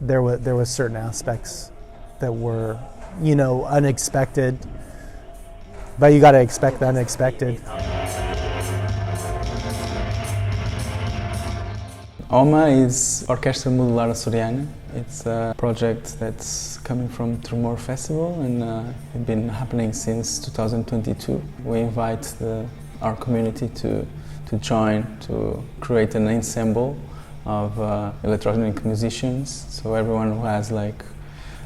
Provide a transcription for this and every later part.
there was certain aspects that were, unexpected, but you got to expect the unexpected. OMA is Orquestra Modular Ac. It's a project that's coming from Tremor Festival, and it's been happening since 2022. We invite our community to join, to create an ensemble of electronic musicians. So everyone who has like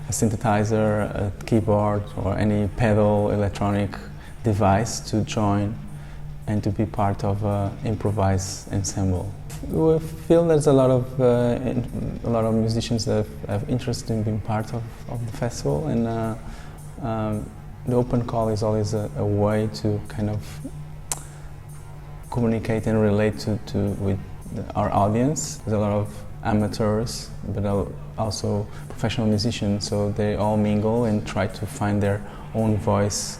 a synthesizer, a keyboard, or any pedal electronic device to join and to be part of an improvised ensemble. We feel there's a lot of musicians that have interest in being part of the festival, and the open call is always a way to kind of communicate and relate with our audience. There's a lot of amateurs, but also professional musicians, so they all mingle and try to find their own voice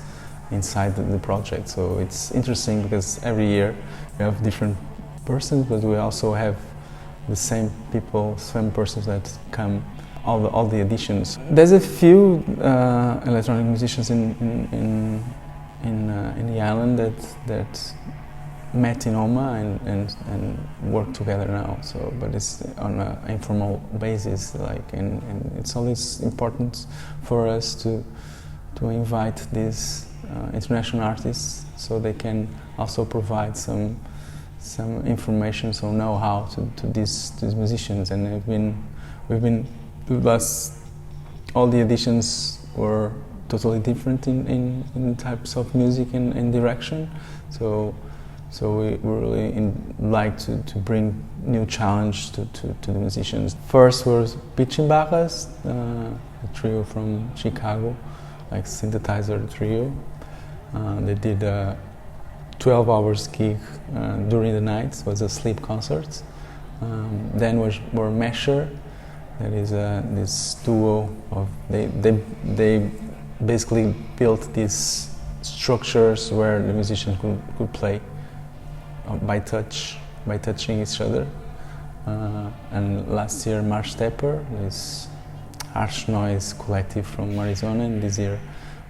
inside the project. So it's interesting because every year we have different persons, but we also have the same people, same persons that come all the editions. There's a few electronic musicians in the island that met in OMA and work together now. So, but it's on an informal basis, and it's always important for us to invite these international artists so they can also provide some information, so know-how to these musicians. And we've been all the editions were totally different in types of music and direction. So we really like to bring new challenge to the musicians. First was Pitching Barras, a trio from Chicago, like synthesizer trio. They did a 12 hours gig during the night. It was a sleep concert. Then were Mesher, that is this duo of they basically built these structures where the musicians could play by touching each other. And last year Marsh Stepper, this harsh noise collective from Arizona, and this year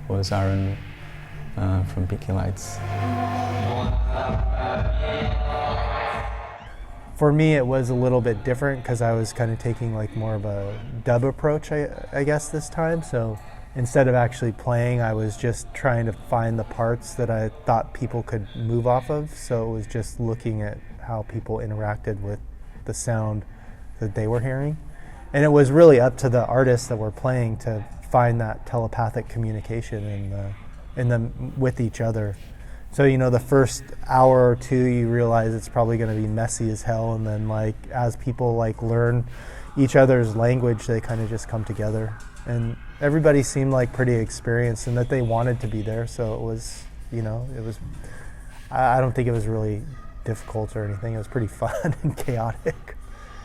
was Aaron from Picky Lights. For me, it was a little bit different because I was kind of taking like more of a dub approach, I guess, this time. So instead of actually playing, I was just trying to find the parts that I thought people could move off of. So it was just looking at how people interacted with the sound that they were hearing. And it was really up to the artists that were playing to find that telepathic communication in them with each other. So, the first hour or two, you realize it's probably going to be messy as hell. And then as people learn each other's language, they kind of just come together. And everybody seemed pretty experienced and that they wanted to be there. So it was, I don't think it was really difficult or anything. It was pretty fun and chaotic.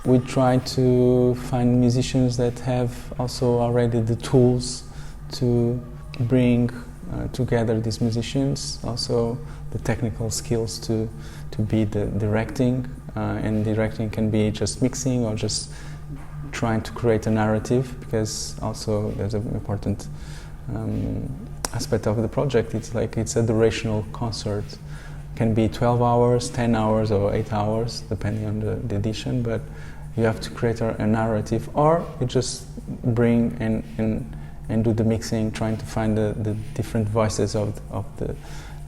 We try to find musicians that have also already the tools to bring together these musicians, also the technical skills to be the directing, and directing can be just mixing or just trying to create a narrative, because also there's an important aspect of the project. It's a durational concert. It can be 12 hours, 10 hours or 8 hours depending on the edition, but you have to create a narrative, or you just bring and do the mixing, trying to find the different voices of the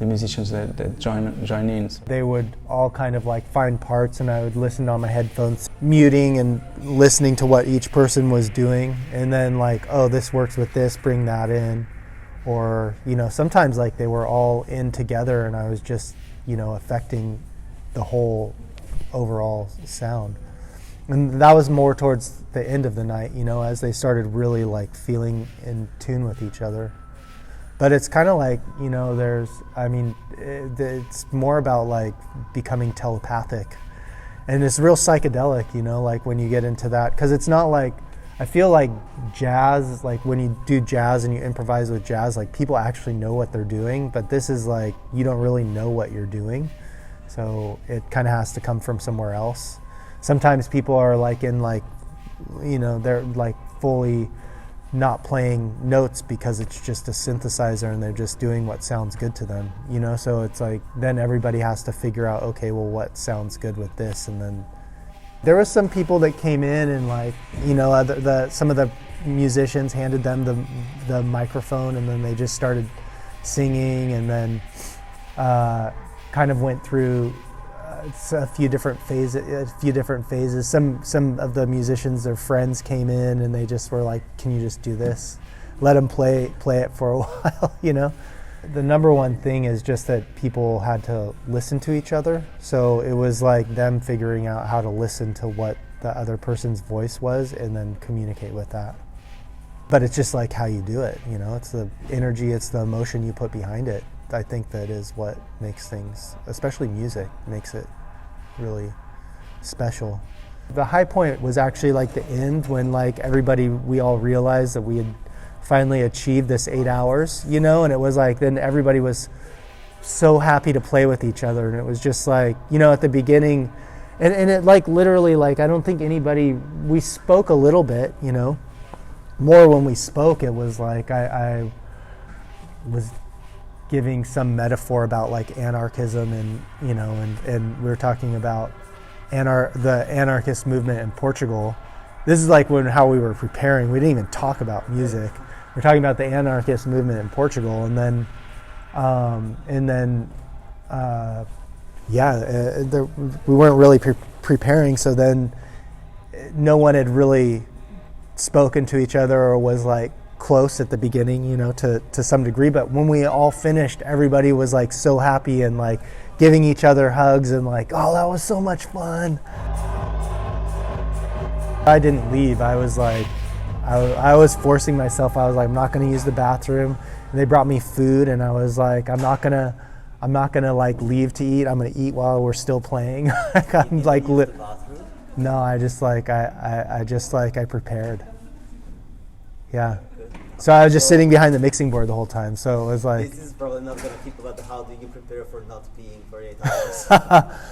musicians that join in. They would all kind of find parts, and I would listen on my headphones, muting and listening to what each person was doing, and then oh, this works with this, bring that in. Or, sometimes they were all in together and I was just, affecting the whole overall sound. And that was more towards the end of the night, as they started really feeling in tune with each other. But it's kind of it's more about becoming telepathic. And it's real psychedelic, when you get into that. Because it's not I feel jazz, when you do jazz and you improvise with jazz, people actually know what they're doing. But this is you don't really know what you're doing. So it kind of has to come from somewhere else. Sometimes people are in they're like fully not playing notes because it's just a synthesizer and they're just doing what sounds good to them, so it's like then everybody has to figure out, okay, well, what sounds good with this. And then there were some people that came in and like some of the musicians handed them the microphone and then they just started singing, and then kind of went through a few different phases. Some of the musicians, their friends came in and they just were like, can you just do this? Let them play it for a while, The number one thing is just that people had to listen to each other. So it was like them figuring out how to listen to what the other person's voice was and then communicate with that. But it's just like how you do it, it's the energy, it's the emotion you put behind it. I think that is what makes things, especially music, makes it really special. The high point was actually like the end when like we all realized that we had finally achieved this 8 hours, and it was like then everybody was so happy to play with each other, and it was just like, at the beginning, and it like literally like I don't think we spoke a little bit, more when we spoke. It was like I was giving some metaphor about like anarchism and and we were talking about the anarchist movement in Portugal. This is like how we were preparing. We didn't even talk about music. We're talking about the anarchist movement in Portugal, and then we weren't really preparing. So then no one had really spoken to each other or was like close at the beginning, to some degree. But when we all finished, everybody was like so happy and like giving each other hugs and like, oh, that was so much fun. I didn't leave. I was like, I was forcing myself. I was like, I'm not going to use the bathroom. And they brought me food, and I was like, I'm not gonna like leave to eat. I'm gonna eat while we're still playing. I'm like, no, I prepared. Yeah. So I was just sitting behind the mixing board the whole time. So it was like. This is probably not going to keep about how do you prepare for not peeing for 8 hours.